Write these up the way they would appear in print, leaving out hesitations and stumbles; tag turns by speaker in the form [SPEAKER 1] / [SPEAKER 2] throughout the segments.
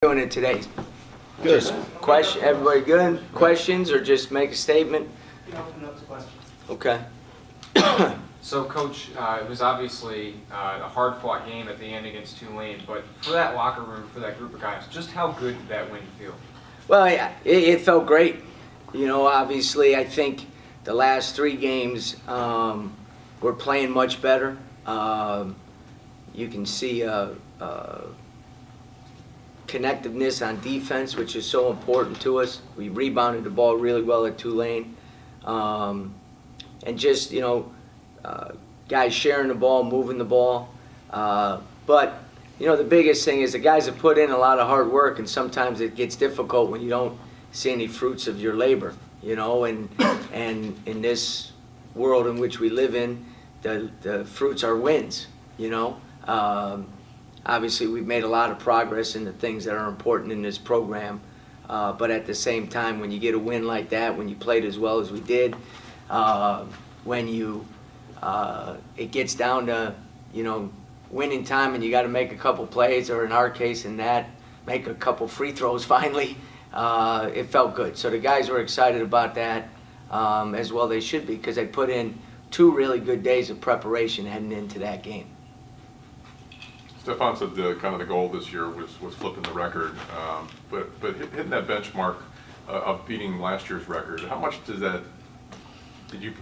[SPEAKER 1] doing it today?
[SPEAKER 2] Good.
[SPEAKER 1] Just question. Everybody good? Questions or just make a statement?
[SPEAKER 3] You can open up to questions.
[SPEAKER 1] Okay.
[SPEAKER 4] So, Coach, it was obviously a hard-fought game at the end against Tulane, but for that locker room, for that group of guys, just how good did that win feel?
[SPEAKER 1] Well, it felt great. You know, obviously, I think the last 3 games we're playing much better. You can see connectiveness on defense, which is so important to us. We rebounded the ball really well at Tulane. And just, you know, guys sharing the ball, moving the ball. But, you know, the biggest thing is the guys have put in a lot of hard work, and sometimes it gets difficult when you don't see any fruits of your labor, you know, and in this world in which we live in, the fruits are wins, you know. Obviously, we've made a lot of progress in the things that are important in this program, but at the same time, when you get a win like that, when you played as well as we did, when you it gets down to, you know, winning time and you got to make a couple plays, or in our case in that, make a couple free throws finally, it felt good. So the guys were excited about that, as well they should be, because they put in 2 really good days of preparation heading into that game.
[SPEAKER 2] Stefan said the goal this year was flipping the record, but hitting that benchmark of beating last year's record. How much did you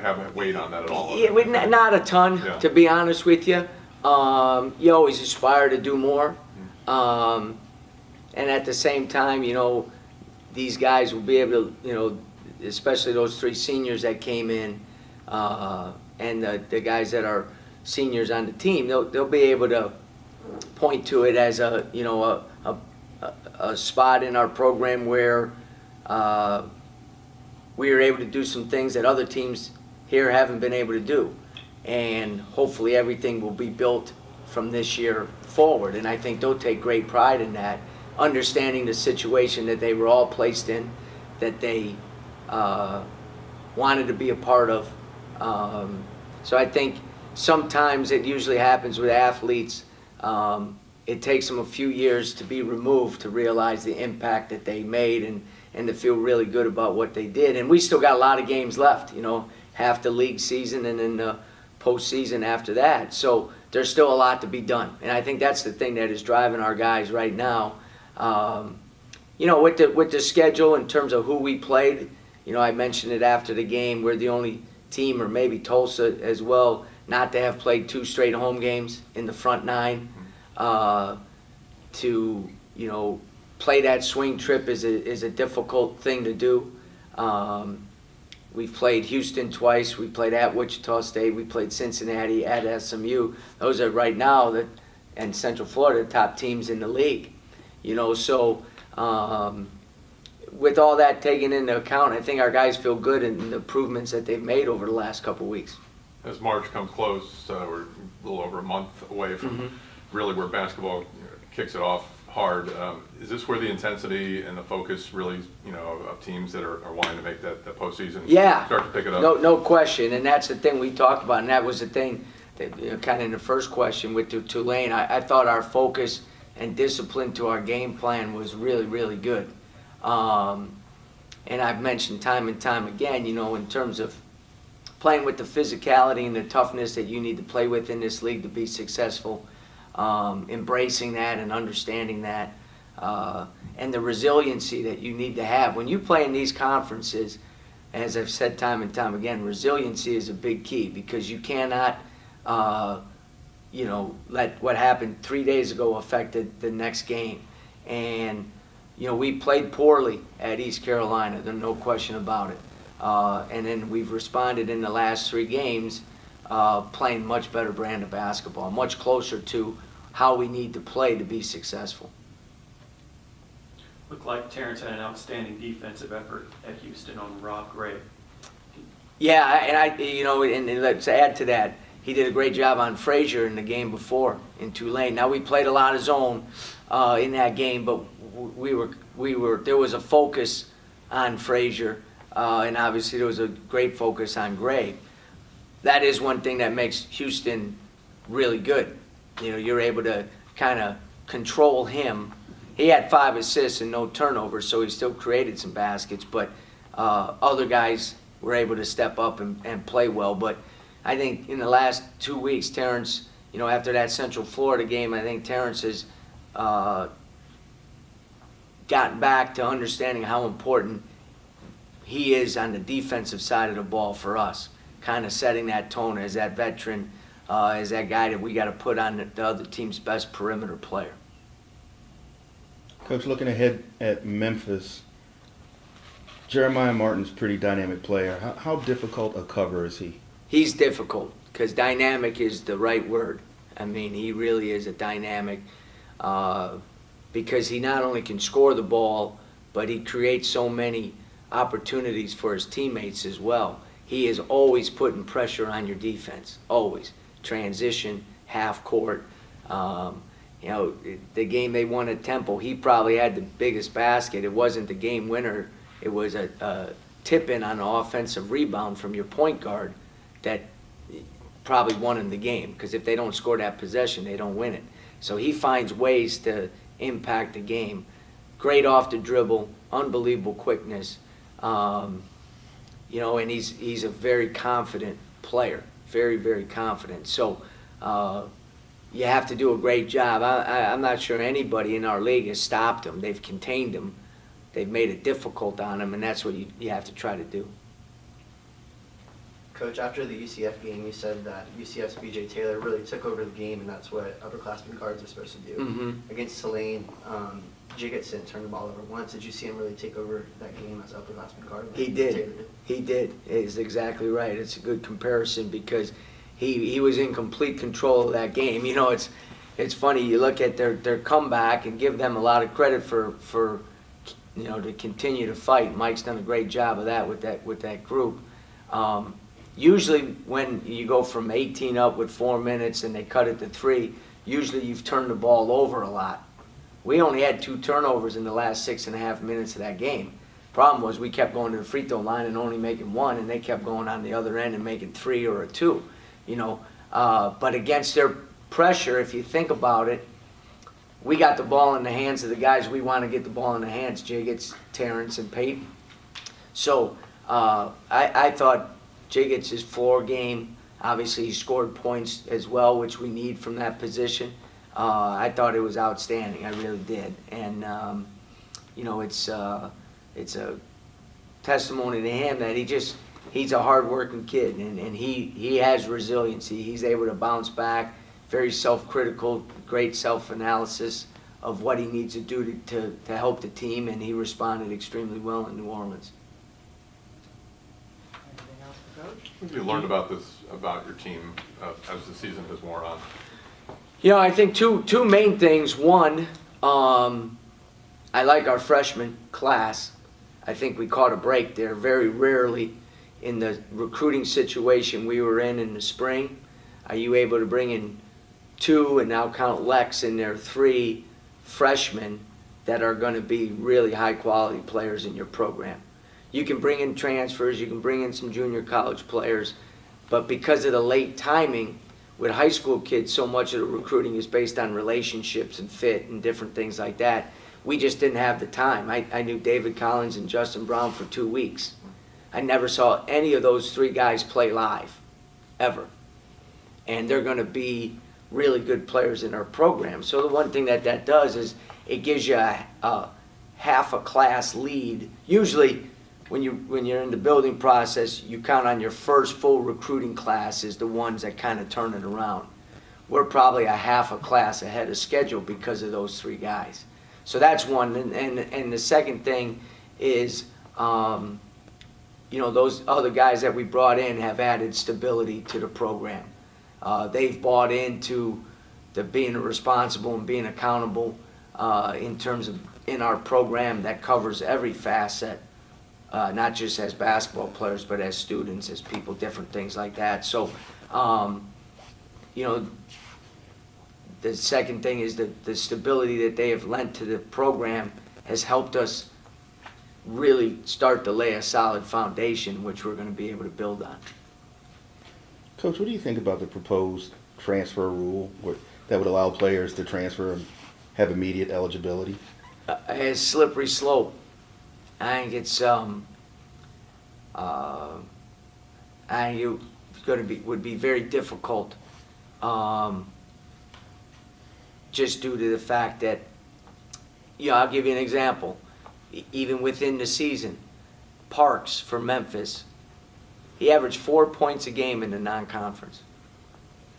[SPEAKER 2] have weight on that at all?
[SPEAKER 1] Yeah, not a ton,
[SPEAKER 2] Yeah.
[SPEAKER 1] to be honest with you. You always aspire to do more, and at the same time, you know, these guys will be able to, you know, especially those 3 seniors that came in, and the guys that are seniors on the team, they'll be able to point to it as a, you know, a spot in our program where we are able to do some things that other teams here haven't been able to do, and hopefully everything will be built from this year forward. And I think they'll take great pride in that, understanding the situation that they were all placed in, that they wanted to be a part of. So I think sometimes it usually happens with athletes. It takes them a few years to be removed to realize the impact that they made, and to feel really good about what they did. And we still got a lot of games left, you know, half the league season and then the postseason after that. So there's still a lot to be done. And I think that's the thing that is driving our guys right now. You know, with the schedule in terms of who we played, you know, I mentioned it after the game, we're the only team, or maybe Tulsa as well, not to have played 2 straight home games in the front 9. To, you know, play that swing trip is a difficult thing to do. We've played Houston twice. We played at Wichita State. We played Cincinnati, at SMU. Those are right now, and Central Florida, the top teams in the league. You know, so with all that taken into account, I think our guys feel good in the improvements that they've made over the last couple of weeks.
[SPEAKER 2] As March comes close, we're a little over a month away from really where basketball kicks it off hard. Is this where the intensity and the focus really, you know, of teams that are wanting to make that postseason start to pick it up?
[SPEAKER 1] No question, and that's the thing we talked about, and that was the thing that, you know, kind of in the first question with Tulane. I thought our focus and discipline to our game plan was really, really good. And I've mentioned time and time again, you know, in terms of playing with the physicality and the toughness that you need to play with in this league to be successful, embracing that and understanding that, and the resiliency that you need to have. When you play in these conferences, as I've said time and time again, resiliency is a big key, because you cannot, you know, let what happened 3 days ago affect the next game. And, you know, we played poorly at East Carolina, there's no question about it. And then we've responded in the last 3 games, playing much better brand of basketball, much closer to how we need to play to be successful.
[SPEAKER 3] Looked like Terrence had an outstanding defensive effort at Houston on Rob Gray.
[SPEAKER 1] Yeah, and you know, and let's add to that, he did a great job on Frazier in the game before in Tulane. Now, we played a lot of zone in that game, but there was a focus on Frazier, and obviously there was a great focus on Gray. That is one thing that makes Houston really good. You know, you're able to kind of control him he had 5 assists and no turnovers, so he still created some baskets, but other guys were able to step up and play well. But I think in the last 2 weeks, Terrence, after that Central Florida game, I think Terrence has gotten back to understanding how important he is on the defensive side of the ball for us, kind of setting that tone as that veteran, as that guy that we got to put on the other team's best perimeter player.
[SPEAKER 5] Coach, looking ahead at Memphis, Jeremiah Martin's a pretty dynamic player. How difficult a cover is he?
[SPEAKER 1] He's difficult because dynamic is the right word. I mean, he really is a dynamic because he not only can score the ball, but he creates so many opportunities for his teammates as well. He is always putting pressure on your defense, always. Transition, half court. The game they won at Temple, he probably had the biggest basket. It wasn't the game winner. It was a tip-in on an offensive rebound from your point guard that probably won him the game, because if they don't score that possession, they don't win it. So he finds ways to impact the game. Great off the dribble, unbelievable quickness, and he's a very confident player, very, very confident. So you have to do a great job. I'm not sure anybody in our league has stopped him. They've contained him. They've made it difficult on him, and that's what you have to try to do.
[SPEAKER 6] Coach, after the UCF game, you said that UCF's B.J. Taylor really took over the game, and that's what upperclassmen guards are supposed to do.
[SPEAKER 1] Mm-hmm.
[SPEAKER 6] Against Tulane, Jiggetson turned the ball over once. Did you see him really take over that game as upperclassman guard?
[SPEAKER 1] He did. He did. It's exactly right. It's a good comparison because he was in complete control of that game. It's funny. You look at their comeback and give them a lot of credit for to continue to fight. Mike's done a great job of that with that group. Usually when you go from 18 up with 4 minutes and they cut it to 3, usually you've turned the ball over a lot. We only had 2 turnovers in the last 6.5 minutes of that game. Problem was we kept going to the free throw line and only making 1, and they kept going on the other end and making 3 or a 2. But against their pressure, if you think about it, we got the ball in the hands of the guys we want to get the ball in the hands, Jiggets, Terrence, and Peyton. So I thought Jiggets' floor game, obviously he scored points as well, which we need from that position. I thought it was outstanding. I really did. And, it's a testimony to him that he's a hard-working kid, and he has resiliency. He's able to bounce back, very self-critical, great self-analysis of what he needs to do to help the team, and he responded extremely well in New Orleans.
[SPEAKER 7] Anything else for Coach?
[SPEAKER 2] What have you learned about your team as the season has worn on?
[SPEAKER 1] I think two main things. One, I like our freshman class. I think we caught a break there. Very rarely in the recruiting situation we were in the spring are you able to bring in 2, and now count Lex in there, 3 freshmen that are going to be really high quality players in your program. You can bring in transfers, you can bring in some junior college players, but because of the late timing with high school kids, so much of the recruiting is based on relationships and fit and different things like that. We just didn't have the time. I knew David Collins and Justin Brown for 2 weeks. I never saw any of those 3 guys play live, ever. And they're going to be really good players in our program. So the one thing that does is it gives you a half a class lead. Usually when you're in the building process, you count on your first full recruiting class as the ones that kind of turn it around. We're probably a half a class ahead of schedule because of those 3 guys. So that's one. And the second thing is, those other guys that we brought in have added stability to the program. They've bought into being responsible and being accountable in terms of in our program that covers every facet, not just as basketball players, but as students, as people, different things like that. So, the second thing is that the stability that they have lent to the program has helped us really start to lay a solid foundation, which we're going to be able to build on.
[SPEAKER 5] Coach, what do you think about the proposed transfer rule that would allow players to transfer and have immediate eligibility?
[SPEAKER 1] a slippery slope. I think it's I think it would be very difficult, just due to the fact that, I'll give you an example. Even within the season, Parks for Memphis, he averaged 4 points a game in the non-conference.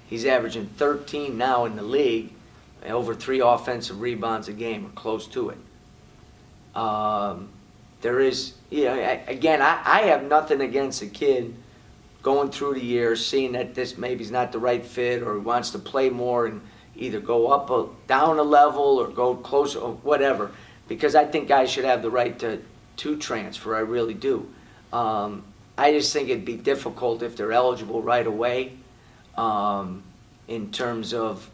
[SPEAKER 1] He's averaging 13 now in the league, and over 3 offensive rebounds a game, or close to it. There is, again, I have nothing against a kid going through the years, seeing that this maybe is not the right fit, or he wants to play more and either go up or down a level or go closer or whatever, because I think guys should have the right to transfer. I really do. I just think it'd be difficult if they're eligible right away, in terms of,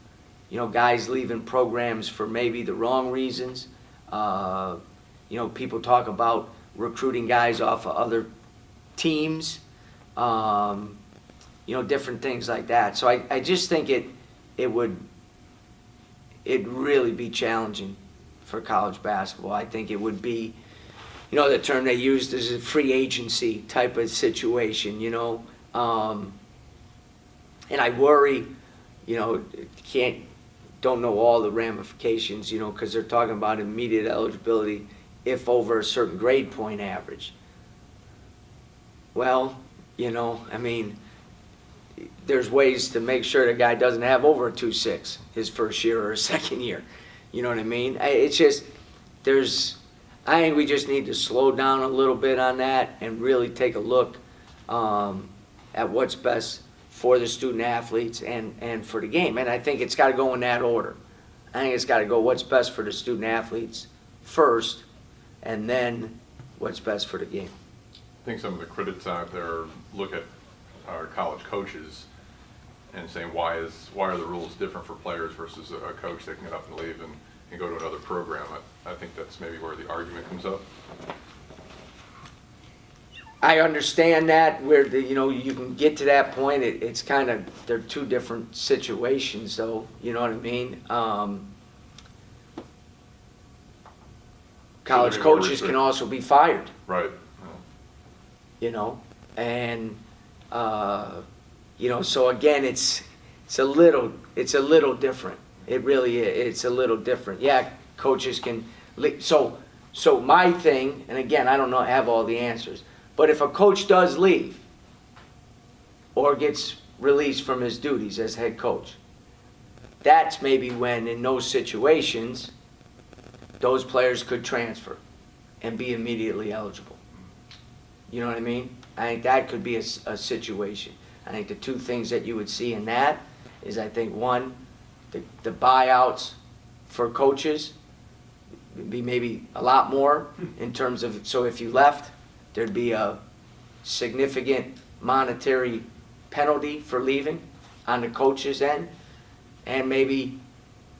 [SPEAKER 1] guys leaving programs for maybe the wrong reasons. People talk about recruiting guys off of other teams, different things like that. So I just think it'd really be challenging for college basketball. I think it would be, the term they used is a free agency type of situation, and I worry, don't know all the ramifications, because they're talking about immediate eligibility if over a certain grade point average. Well, there's ways to make sure the guy doesn't have over a 2.6 his first year or second year. You know what I mean? It's just, I think we just need to slow down a little bit on that and really take a look at what's best for the student athletes and for the game. And I think it's got to go in that order. I think it's got to go what's best for the student athletes first, and then what's best for the game.
[SPEAKER 2] I think some of the critics out there look at our college coaches and saying, why are the rules different for players versus a coach that can get up and leave and go to another program? I think that's maybe where the argument comes up.
[SPEAKER 1] I understand that, where you can get to that point. It's kind of, they're two different situations, though. You know what I mean? College coaches can also be fired.
[SPEAKER 2] Right.
[SPEAKER 1] And so again, it's a little different. It really is. It's a little different. Yeah, coaches can. So my thing, and again, I don't have all the answers. But if a coach does leave or gets released from his duties as head coach, that's maybe when, in those situations, those players could transfer and be immediately eligible. You know what I mean? I think that could be a situation. I think the two things that you would see in that is, I think, one, the buyouts for coaches would be maybe a lot more in terms of, so if you left, there'd be a significant monetary penalty for leaving on the coach's end, and maybe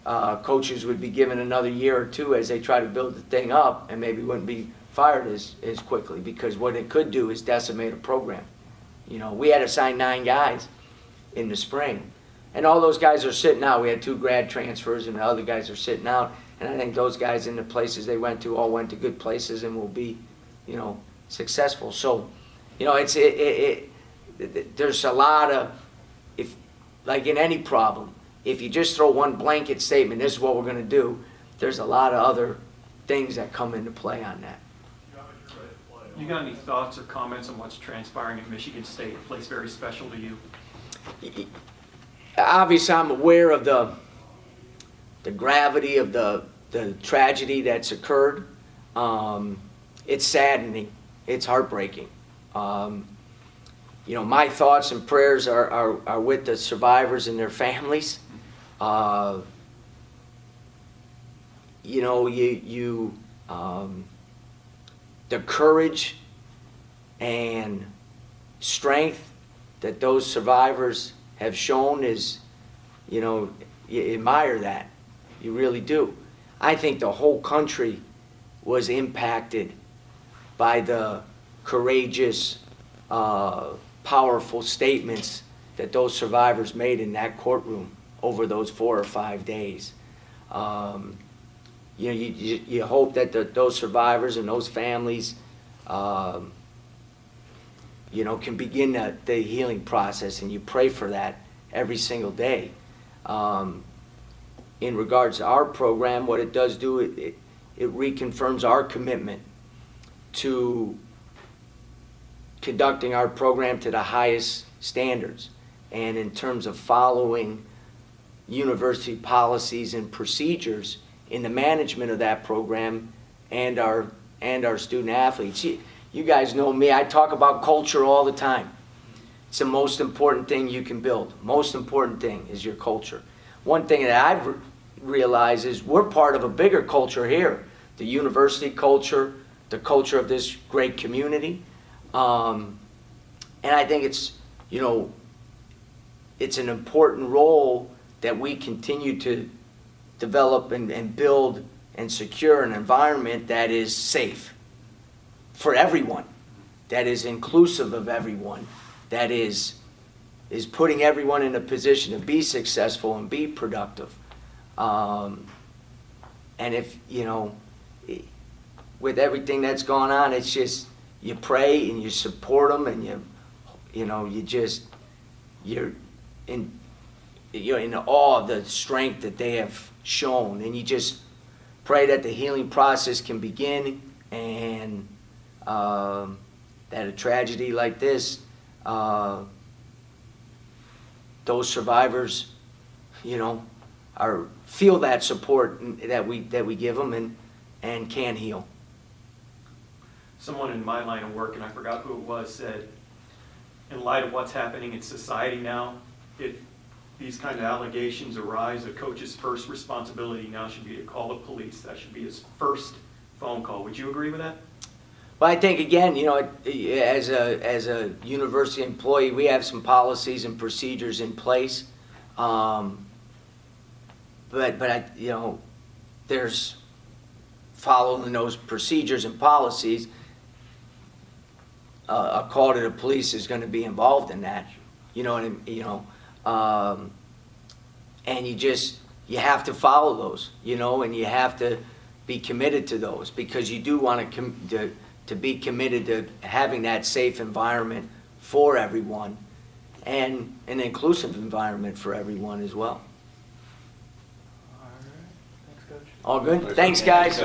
[SPEAKER 1] coaches would be given another year or two as they try to build the thing up, and maybe wouldn't be fired as quickly, because what it could do is decimate a program. We had to sign 9 guys in the spring, and all those guys are sitting out. We had 2 grad transfers, and the other guys are sitting out, and I think those guys in the places they went to all went to good places and will be, successful. So, there's a lot of, if, like in any problem, if you just throw one blanket statement, this is what we're going to do, there's a lot of other things that come into play on that.
[SPEAKER 3] You got any thoughts or comments on what's transpiring at Michigan State, a place very special to you?
[SPEAKER 1] Obviously, I'm aware of the gravity of the tragedy that's occurred. It's saddening. It's heartbreaking. My thoughts and prayers are with the survivors and their families. The courage and strength that those survivors have shown is, you admire that. You really do. I think the whole country was impacted by the courageous, powerful statements that those survivors made in that courtroom over those 4 or 5 days. you know, you hope that those survivors and those families, you know, can begin the healing process, and you pray for that every single day. In regards to our program, what it does do, it reconfirms our commitment to conducting our program to the highest standards, and in terms of following university policies and procedures in the management of that program and our student athletes. You guys know me, I talk about culture all the time. It's the most important thing you can build. Most important thing is your culture. One thing that I've realized is we're part of a bigger culture here. The university culture, the culture of this great community. And I think it's, you know, it's an important role that we continue to develop and build and secure an environment that is safe for everyone, that is inclusive of everyone, that is putting everyone in a position to be successful and be productive. And if, you know, with everything that's gone on, it's just, you pray and you support them, and you know, you're in awe of the strength that they have shown, and you just pray that the healing process can begin, and that a tragedy like this, those survivors, you know, feel that support that we give them, and can heal.
[SPEAKER 3] Someone in my line of work, and I forgot who it was, said, in light of what's happening in society now, if these kind of allegations arise, a coach's first responsibility now should be to call the police. That should be his first phone call. Would you agree with that?
[SPEAKER 1] But I think, again, you know, as a university employee, we have some policies and procedures in place. But I, you know, there's following those procedures and policies. A call to the police is going to be involved in that. You know, and you have to follow those, you know, and you have to be committed to those, because you do want to be committed to having that safe environment for everyone, and an inclusive environment for everyone as well.
[SPEAKER 6] All right. Thanks, Coach.
[SPEAKER 1] All good? Thanks, guys.